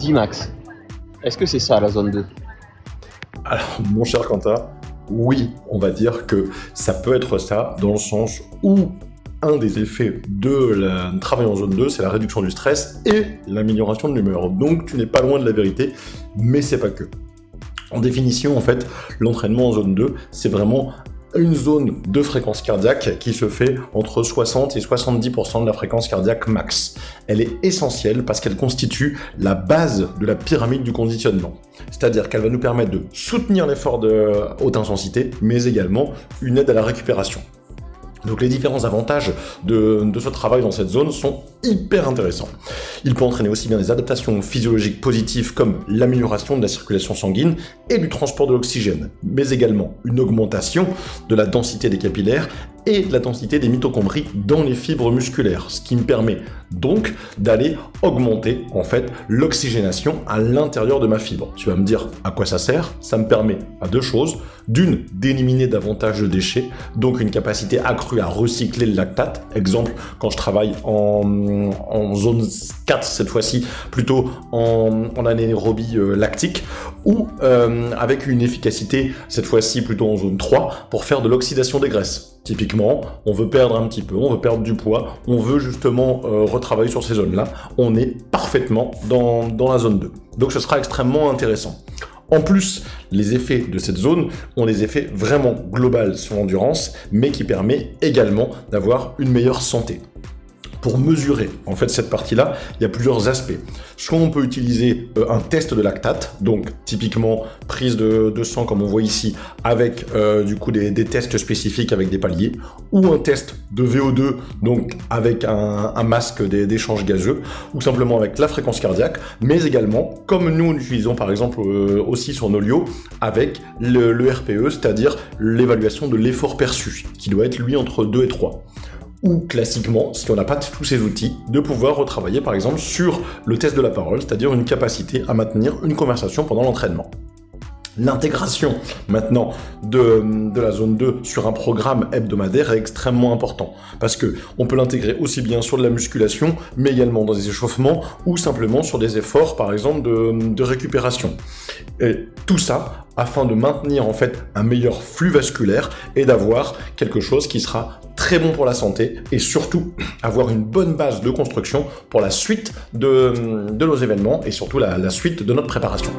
dis max. Est-ce que c'est ça la zone 2? Alors, mon cher Quentin, oui, on va dire que ça peut être ça, dans le sens où un des effets de travail en zone 2, c'est la réduction du stress et l'amélioration de l'humeur. Donc, tu n'es pas loin de la vérité, mais c'est pas que. En définition, en fait, l'entraînement en zone 2, c'est vraiment une zone de fréquence cardiaque qui se fait entre 60 et 70% de la fréquence cardiaque max. Elle est essentielle parce qu'elle constitue la base de la pyramide du conditionnement. C'est-à-dire qu'elle va nous permettre de soutenir l'effort de haute intensité, mais également une aide à la récupération. Donc les différents avantages de ce travail dans cette zone sont hyper intéressants. Il peut entraîner aussi bien des adaptations physiologiques positives comme l'amélioration de la circulation sanguine et du transport de l'oxygène, mais également une augmentation de la densité des capillaires et de la densité des mitochondries dans les fibres musculaires, ce qui me permet donc d'aller augmenter en fait l'oxygénation à l'intérieur de ma fibre. Tu vas me dire à quoi ça sert? Ça me permet à deux choses. D'une, d'éliminer davantage de déchets, donc une capacité accrue à recycler le lactate. Exemple, quand je travaille en zone 4 cette fois-ci, plutôt en anaérobie lactique, ou avec une efficacité cette fois-ci plutôt en zone 3 pour faire de l'oxydation des graisses. Typiquement, on veut perdre un petit peu, on veut perdre du poids, on veut justement retravailler sur ces zones-là. On est parfaitement dans la zone 2. Donc ce sera extrêmement intéressant. En plus, les effets de cette zone ont des effets vraiment globaux sur l'endurance, mais qui permet également d'avoir une meilleure santé. Pour mesurer en fait cette partie-là, il y a plusieurs aspects. Soit on peut utiliser un test de lactate, donc typiquement prise de sang comme on voit ici, avec du coup des tests spécifiques avec des paliers, ou un test de VO2, donc avec un masque d'échange gazeux, ou simplement avec la fréquence cardiaque, mais également, comme nous l'utilisons par exemple aussi sur Nolio, avec le RPE, c'est-à-dire l'évaluation de l'effort perçu, qui doit être lui entre 2 et 3. Ou classiquement, si on n'a pas tous ces outils, de pouvoir retravailler par exemple sur le test de la parole, c'est-à-dire une capacité à maintenir une conversation pendant l'entraînement. L'intégration maintenant de la zone 2 sur un programme hebdomadaire est extrêmement important parce que on peut l'intégrer aussi bien sur de la musculation mais également dans des échauffements ou simplement sur des efforts par exemple de récupération. Et tout ça afin de maintenir en fait un meilleur flux vasculaire et d'avoir quelque chose qui sera très bon pour la santé et surtout avoir une bonne base de construction pour la suite de nos événements et surtout la suite de notre préparation.